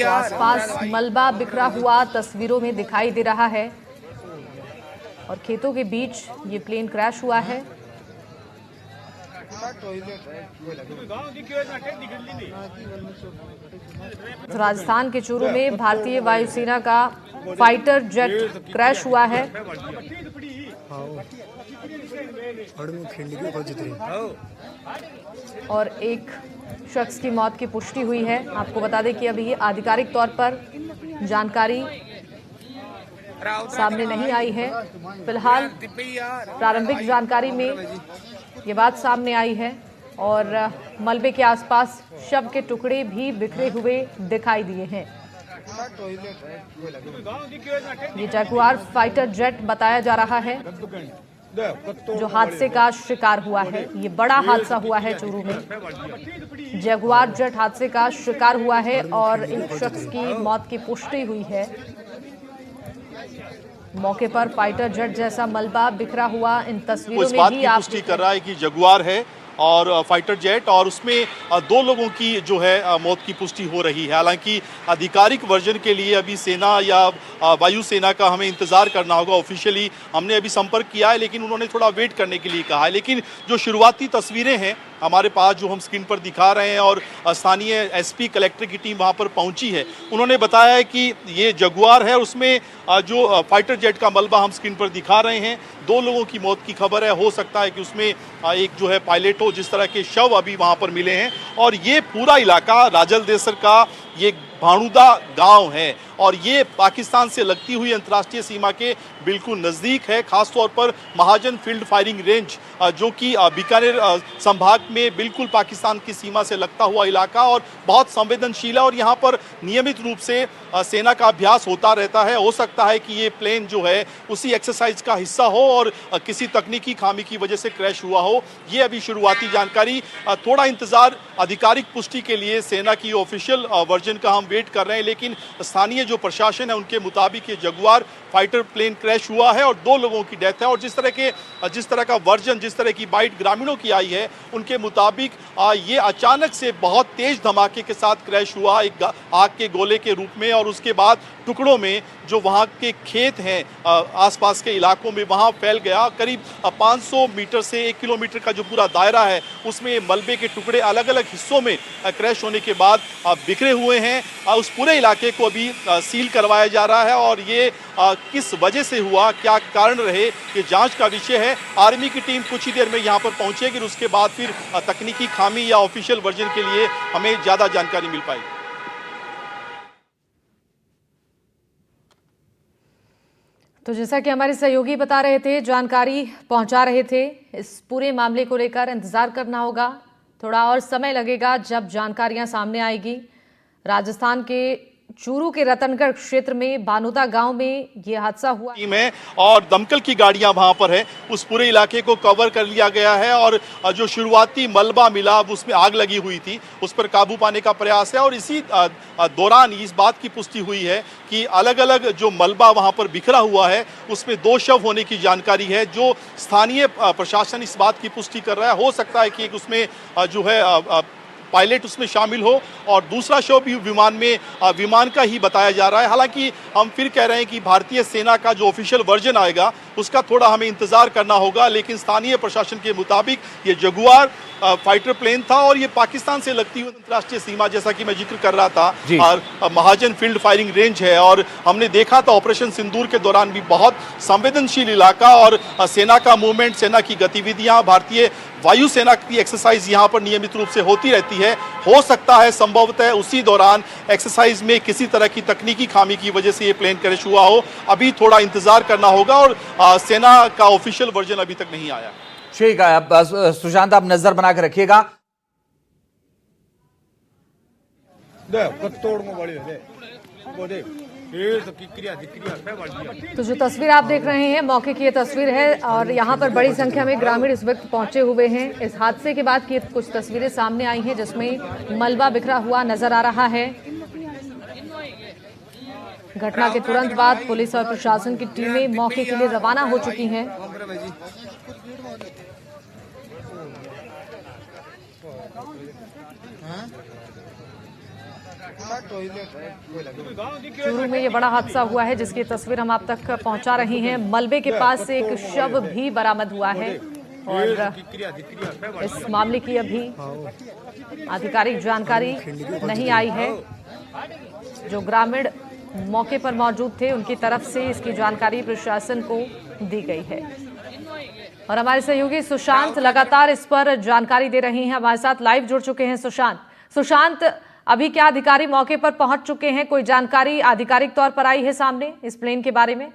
आसपास मलबा बिखरा हुआ तस्वीरों में दिखाई दे रहा है और खेतों के बीच ये प्लेन क्रैश हुआ है। राजस्थान के चूरू में भारतीय वायुसेना का फाइटर जेट क्रैश हुआ है। और एक शख्स की मौत की पुष्टि हुई है। आपको बता दें कि अभी आधिकारिक तौर पर जानकारी सामने नहीं आई है। फिलहाल प्रारंभिक जानकारी में ये बात सामने आई है और मलबे के आसपास शव के टुकड़े भी बिखरे हुए दिखाई दिए हैं। ये जगुआर फाइटर जेट बताया जा रहा है जो हादसे का शिकार हुआ है। ये बड़ा हादसा हुआ है चूरू में। जगुआर जेट हादसे का शिकार हुआ है और एक शख्स की मौत की पुष्टि हुई है। मौके पर फाइटर जेट जैसा मलबा बिखरा हुआ इन तस्वीरों में भी आप पुष्टि कर रहा है कि जगुआर है और फाइटर जेट, और उसमें 2 लोगों की जो है मौत की पुष्टि हो रही है। हालांकि आधिकारिक वर्जन के लिए अभी सेना या वायुसेना का हमें इंतजार करना होगा। ऑफिशियली हमने अभी संपर्क किया है लेकिन उन्होंने थोड़ा वेट करने के लिए कहा है। लेकिन जो शुरुआती तस्वीरें हैं हमारे पास जो हम स्क्रीन पर दिखा रहे हैं और स्थानीय एसपी कलेक्टर की टीम वहां पर पहुंची है, उन्होंने बताया है कि ये जगुआर है। उसमें जो फाइटर जेट का मलबा हम स्क्रीन पर दिखा रहे हैं, 2 लोगों की मौत की खबर है। हो सकता है कि उसमें एक जो है पायलट हो, जिस तरह के शव अभी वहां पर मिले हैं। और ये पूरा इलाका राजलदेसर का ये भाणुदा गांव है और ये पाकिस्तान से लगती हुई अंतर्राष्ट्रीय सीमा के बिल्कुल नज़दीक है। खासतौर पर महाजन फील्ड फायरिंग रेंज जो कि बीकानेर संभाग में बिल्कुल पाकिस्तान की सीमा से लगता हुआ इलाका और बहुत संवेदनशील है और यहाँ पर नियमित रूप से सेना का अभ्यास होता रहता है। हो सकता है कि ये प्लेन जो है उसी एक्सरसाइज का हिस्सा हो और किसी तकनीकी खामी की वजह से क्रैश हुआ हो। ये अभी शुरुआती जानकारी, थोड़ा इंतजार आधिकारिक पुष्टि के लिए सेना की ऑफिशियल वर्जन का हम वेट कर रहे हैं। लेकिन स्थानीय जो प्रशासन है उनके मुताबिक ये जगुआर फाइटर प्लेन क्रैश हुआ है और 2 लोगों की डेथ है। और जिस तरह का वर्जन, जिस तरह की बाइट ग्रामीणों की आई है, उनके मुताबिक ये अचानक से बहुत तेज धमाके के साथ क्रैश हुआ एक आग के गोले के रूप में और उसके बाद टुकड़ों में जो वहाँ के खेत हैं आसपास के इलाकों में वहाँ फैल गया। करीब 500 मीटर से 1 किलोमीटर का जो पूरा दायरा है उसमें मलबे के टुकड़े अलग अलग हिस्सों में क्रैश होने के बाद बिखरे हुए हैं। उस पूरे इलाके को अभी सील करवाया जा रहा है और ये किस वजह से हुआ, क्या कारण रहे, ये जांच का विषय है। आर्मी की टीम कुछ ही देर में यहाँ पर पहुँचेगी, उसके बाद फिर तकनीकी खामी या ऑफिशियल वर्जन के लिए हमें ज़्यादा जानकारी मिल पाएगी। तो जैसा कि हमारे सहयोगी बता रहे थे, जानकारी पहुंचा रहे थे, इस पूरे मामले को लेकर इंतजार करना होगा। थोड़ा और समय लगेगा जब जानकारियां सामने आएगी। राजस्थान के चूरू के रतनगढ़ क्षेत्र में भानुदा गांव में यह हादसा हुआ टीम है और दमकल की गाड़ियां वहां पर है। उस पूरे इलाके को कवर कर लिया गया है और जो शुरुआती मलबा मिला उसमें आग लगी हुई थी, उस पर काबू पाने का प्रयास है। और इसी दौरान इस बात की पुष्टि हुई है कि अलग अलग जो मलबा वहां पर बिखरा हुआ है उसमें 2 शव होने की जानकारी है। जो स्थानीय प्रशासन इस बात की पुष्टि कर रहा है, हो सकता है कि उसमें जो है पायलट उसमें शामिल हो और दूसरा शव भी विमान का ही बताया जा रहा है। हालांकि हम फिर कह रहे हैं कि भारतीय सेना का जो ऑफिशियल वर्जन आएगा उसका थोड़ा हमें इंतजार करना होगा। लेकिन स्थानीय प्रशासन के मुताबिक ये जगुआर फाइटर प्लेन था और ये पाकिस्तान से लगती हुई अंतर्राष्ट्रीय सीमा, जैसा कि मैं जिक्र कर रहा था, और महाजन फील्ड फायरिंग रेंज है। और हमने देखा था ऑपरेशन सिंदूर के दौरान भी बहुत संवेदनशील इलाका और सेना का मूवमेंट, सेना की गतिविधियां, भारतीय वायुसेना की एक्सरसाइज यहाँ पर नियमित रूप से होती रहती है। हो सकता है संभवतः उसी दौरान एक्सरसाइज में किसी तरह की तकनीकी खामी की वजह से ये प्लेन क्रैश हुआ हो। अभी थोड़ा इंतजार करना होगा और सेना का ऑफिशियल वर्जन अभी तक नहीं आया। ठीक है, अब सुशांत आप नजर बना के रखिएगा। तो जो तस्वीर आप देख रहे हैं मौके की ये तस्वीर है और यहाँ पर बड़ी संख्या में ग्रामीण इस वक्त पहुंचे हुए हैं। इस हादसे के बाद की कुछ तस्वीरें सामने आई हैं जिसमें मलबा बिखरा हुआ नजर आ रहा है। घटना के तुरंत बाद पुलिस और प्रशासन की टीमें मौके के लिए रवाना हो चुकी हैं। चूरू में ये बड़ा हादसा हुआ है जिसकी तस्वीर हम आप तक पहुंचा रही हैं। मलबे के पास से एक शव भी बरामद हुआ है और इस मामले की अभी आधिकारिक जानकारी नहीं आई है। जो ग्रामीण मौके पर मौजूद थे उनकी तरफ से इसकी जानकारी प्रशासन को दी गई है और हमारे सहयोगी सुशांत लगातार इस पर जानकारी दे रही हैं। हमारे साथ लाइव जुड़ चुके हैं सुशांत, अभी क्या अधिकारी मौके पर पहुंच चुके हैं? कोई जानकारी आधिकारिक तौर पर आई है सामने इस प्लेन के बारे में?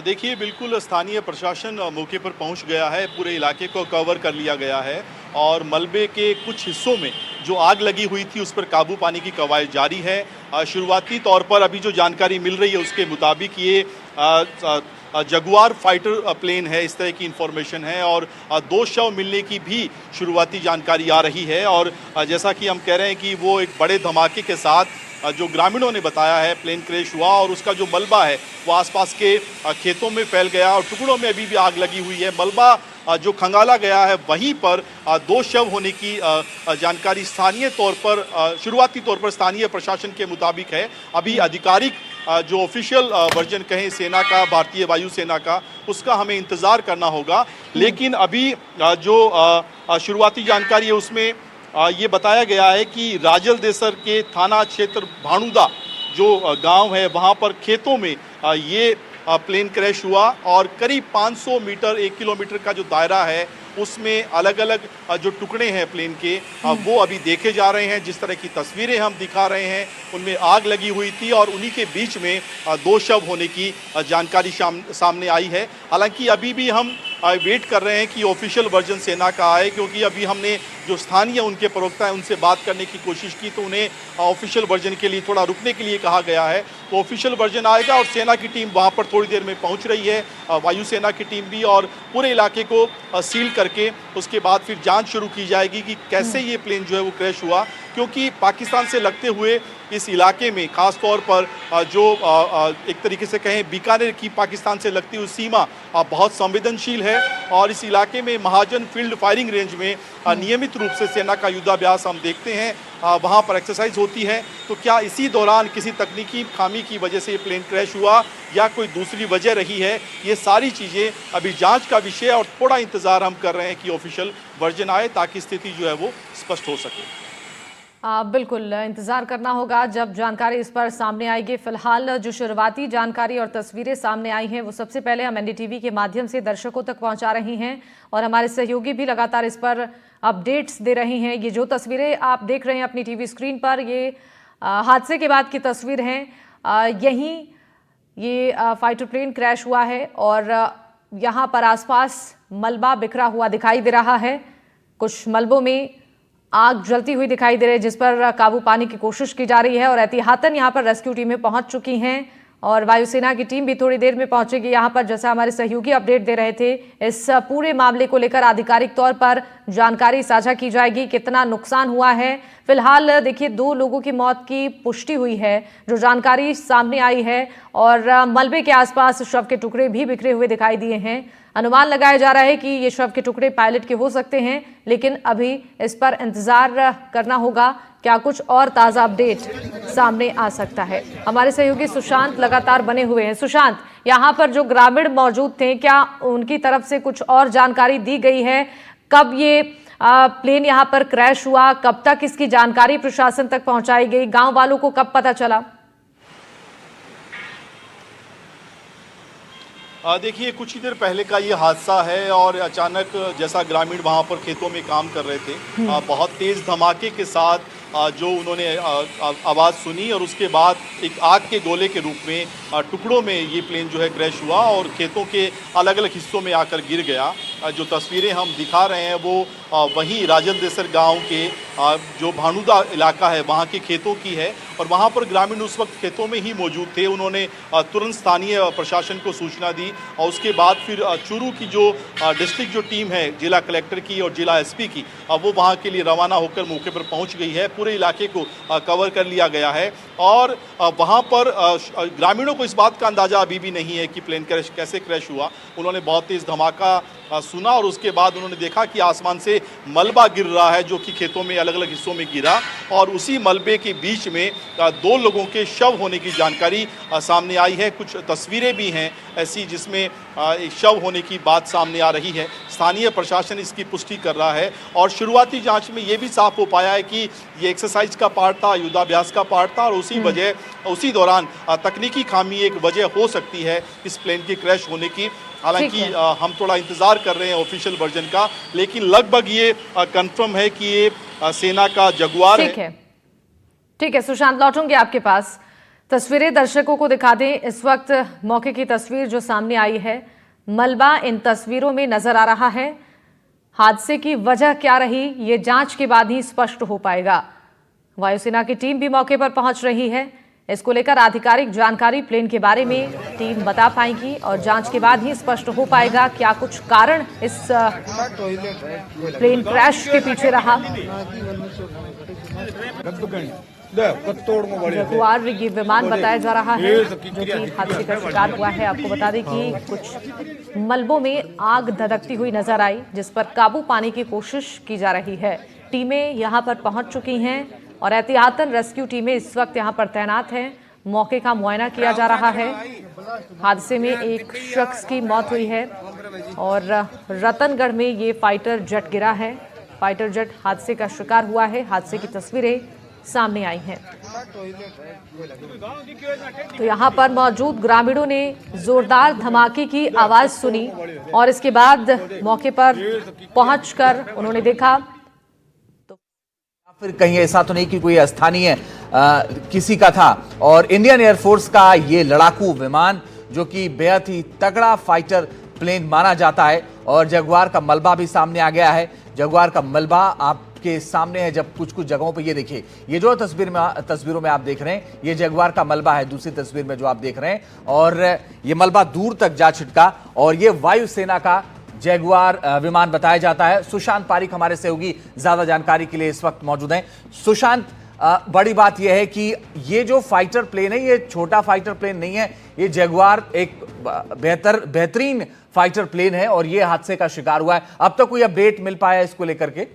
देखिए, बिल्कुल स्थानीय प्रशासन मौके पर पहुंच गया है। पूरे इलाके को कवर कर लिया गया है और मलबे के कुछ हिस्सों में जो आग लगी हुई थी उस पर काबू पाने की कवायद जारी है। शुरुआती तौर पर अभी जो जानकारी मिल रही है उसके मुताबिक ये जगुआर फाइटर प्लेन है, इस तरह की इंफॉर्मेशन है और 2 शव मिलने की भी शुरुआती जानकारी आ रही है। और जैसा कि हम कह रहे हैं कि वो एक बड़े धमाके के साथ जो ग्रामीणों ने बताया है प्लेन क्रैश हुआ और उसका जो मलबा है वो आसपास के खेतों में फैल गया और टुकड़ों में अभी भी आग लगी हुई है। मलबा जो खंगाला गया है वहीं पर 2 शव होने की जानकारी स्थानीय तौर पर शुरुआती तौर पर स्थानीय प्रशासन के मुताबिक है। अभी आधिकारिक जो ऑफिशियल वर्जन कहें सेना का, भारतीय वायुसेना का, उसका हमें इंतज़ार करना होगा। लेकिन अभी जो शुरुआती जानकारी है उसमें ये बताया गया है कि राजल देसर के थाना क्षेत्र भाणुदा जो गांव है वहां पर खेतों में ये प्लेन क्रैश हुआ और करीब 500 मीटर 1 किलोमीटर का जो दायरा है उसमें अलग अलग जो टुकड़े हैं प्लेन के वो अभी देखे जा रहे हैं। जिस तरह की तस्वीरें हम दिखा रहे हैं उनमें आग लगी हुई थी और उन्हीं के बीच में 2 शव होने की जानकारी सामने आई है। हालांकि अभी भी हम वेट कर रहे हैं कि ऑफिशियल वर्जन सेना का आए, क्योंकि अभी हमने जो स्थानीय उनके प्रवक्ता हैं उनसे बात करने की कोशिश की तो उन्हें ऑफिशियल वर्जन के लिए थोड़ा रुकने के लिए कहा गया है। तो ऑफिशियल वर्जन आएगा और सेना की टीम वहाँ पर थोड़ी देर में पहुँच रही है, वायुसेना की टीम भी, और पूरे इलाके को सील करके उसके बाद फिर जांच शुरू की जाएगी कि कैसे ये प्लेन जो है वो क्रैश हुआ। क्योंकि पाकिस्तान से लगते हुए इस इलाके में खास तौर पर जो एक तरीके से कहें बीकानेर की पाकिस्तान से लगती हुई सीमा बहुत संवेदनशील है और इस इलाके में महाजन फील्ड फायरिंग रेंज में नियमित रूप से सेना का युद्धाभ्यास हम देखते हैं, वहाँ पर एक्सरसाइज होती है। तो क्या इसी दौरान किसी तकनीकी खामी की वजह से ये प्लेन क्रैश हुआ या कोई दूसरी वजह रही है, ये सारी चीज़ें अभी जांच का विषय और थोड़ा इंतज़ार हम कर रहे हैं कि ऑफिशियल वर्जन आए ताकि स्थिति जो है वो स्पष्ट हो सके। बिल्कुल इंतजार करना होगा जब जानकारी इस पर सामने आएगी। फिलहाल जो शुरुआती जानकारी और तस्वीरें सामने आई हैं वो सबसे पहले हम एनडीटीवी के माध्यम से दर्शकों तक पहुंचा रही हैं और हमारे सहयोगी भी लगातार इस पर अपडेट्स दे रही हैं। ये जो तस्वीरें आप देख रहे हैं अपनी टीवी स्क्रीन पर, ये हादसे के बाद की तस्वीर हैं। यहीं ये फाइटर प्लेन क्रैश हुआ है और यहाँ पर आसपास मलबा बिखरा हुआ दिखाई दे रहा है। कुछ मलबों में आग जलती हुई दिखाई दे रही है जिस पर काबू पाने की कोशिश की जा रही है और एहतियातन यहाँ पर रेस्क्यू टीमें पहुंच चुकी हैं और वायुसेना की टीम भी थोड़ी देर में पहुंचेगी यहाँ पर। जैसा हमारे सहयोगी अपडेट दे रहे थे, इस पूरे मामले को लेकर आधिकारिक तौर पर जानकारी साझा की जाएगी, कितना नुकसान हुआ है। फिलहाल देखिए 2 लोगों की मौत की पुष्टि हुई है जो जानकारी सामने आई है और मलबे के आसपास शव के टुकड़े भी बिखरे हुए दिखाई दिए हैं। अनुमान लगाया जा रहा है कि ये शव के टुकड़े पायलट के हो सकते हैं, लेकिन अभी इस पर इंतजार करना होगा, क्या कुछ और ताज़ा अपडेट सामने आ सकता है। हमारे सहयोगी सुशांत लगातार बने हुए हैं। सुशांत, यहाँ पर जो ग्रामीण मौजूद थे क्या उनकी तरफ से कुछ और जानकारी दी गई है? कब ये प्लेन यहाँ पर क्रैश हुआ, कब तक इसकी जानकारी प्रशासन तक पहुंचाई गई, गांव वालों को कब पता चला? देखिए, कुछ ही देर पहले का ये हादसा है और अचानक जैसा ग्रामीण वहाँ पर खेतों में काम कर रहे थे, बहुत तेज़ धमाके के साथ जो उन्होंने आवाज़ सुनी और उसके बाद एक आग के गोले के रूप में टुकड़ों में ये प्लेन जो है क्रैश हुआ और खेतों के अलग अलग हिस्सों में आकर गिर गया। जो तस्वीरें हम दिखा रहे हैं वो वहीं राजल देसर गांव के जो भाणुदा इलाका है वहाँ के खेतों की है और वहाँ पर ग्रामीण उस वक्त खेतों में ही मौजूद थे। उन्होंने तुरंत स्थानीय प्रशासन को सूचना दी और उसके बाद फिर चूरू की जो डिस्ट्रिक्ट जो टीम है जिला कलेक्टर की और जिला एसपी की, वो वहाँ के लिए रवाना होकर मौके पर पहुँच गई है। पूरे इलाके को कवर कर लिया गया है और वहाँ पर ग्रामीणों को इस बात का अंदाज़ा अभी भी नहीं है कि प्लेन कैसे क्रैश हुआ। उन्होंने बहुत तेज़ धमाका सुना और उसके बाद उन्होंने देखा कि आसमान से मलबा गिर रहा है, जो कि खेतों में अलग अलग हिस्सों में गिरा, और उसी मलबे के बीच में 2 लोगों के शव होने की जानकारी सामने आई है। कुछ तस्वीरें भी हैं ऐसी जिसमें एक शव होने की बात सामने आ रही है। स्थानीय प्रशासन इसकी पुष्टि कर रहा है और शुरुआती जांच में ये भी साफ हो पाया है कि ये एक्सरसाइज का पार्ट था, युद्धाभ्यास का पार्ट था, और उसी दौरान तकनीकी खामी एक वजह हो सकती है इस प्लेन के क्रैश होने की। हालांकि हम थोड़ा इंतजार कर रहे हैं ऑफिशियल वर्जन का, लेकिन लगभग ये कंफर्म है कि ये सेना का जगुआर है। ठीक है सुशांत, लौटूंगे आपके पास। तस्वीरें दर्शकों को दिखा दें। इस वक्त मौके की तस्वीर जो सामने आई है, मलबा इन तस्वीरों में नजर आ रहा है। हादसे की वजह क्या रही, ये जांच के बाद ही स्पष्ट हो पाएगा। वायुसेना की टीम भी मौके पर पहुंच रही है। इसको लेकर आधिकारिक जानकारी प्लेन के बारे में टीम बता पाएगी और जांच के बाद ही स्पष्ट हो पाएगा क्या कुछ कारण इस प्लेन क्रैश के पीछे रहा। जगुआर ये विमान बताया जा रहा है जो कि हादसे का शिकार हुआ है। आपको बता दें कि कुछ मलबों में आग धधकती हुई नजर आई, जिस पर काबू पाने की कोशिश की जा रही है। टीमें यहां पर पहुंच चुकी हैं और एहतियातन रेस्क्यू टीमें इस वक्त यहां पर तैनात हैं। मौके का मुआयना किया जा रहा है। हादसे में एक शख्स की मौत हुई है और रतनगढ़ में ये फाइटर जेट गिरा है। फाइटर जेट हादसे का शिकार हुआ है। हादसे की तस्वीरें सामने आई हैं। तो यहां पर मौजूद ग्रामीणों ने जोरदार धमाके की आवाज सुनी और इसके बाद मौके पर पहुंचकर उन्होंने देखा फिर कहीं ऐसा तो नहीं कि कोई स्थानीय किसी का था। और इंडियन एयरफोर्स का ये लड़ाकू विमान जो कि बेहद ही तगड़ा फाइटर प्लेन माना जाता है, और जगुआर का मलबा भी सामने आ गया है। जगुआर का मलबा आपके सामने है। जब कुछ कुछ जगहों पे ये देखिए, ये जो तस्वीरों में आप देख रहे हैं, ये जगुआर का मलबा है। दूसरी तस्वीर में जो आप देख रहे हैं, और ये मलबा दूर तक जा छिटका, और ये वायुसेना का जगुआर विमान बताया जाता है। सुशांत पारिक हमारे सहयोगी ज्यादा जानकारी के लिए इस वक्त मौजूद हैं। सुशांत, बड़ी बात यह है कि ये जो फाइटर प्लेन है, ये छोटा फाइटर प्लेन नहीं है। ये जगुआर एक बेहतरीन फाइटर प्लेन है और ये हादसे का शिकार हुआ है। अब तक कोई अपडेट मिल पाया इसको लेकर के?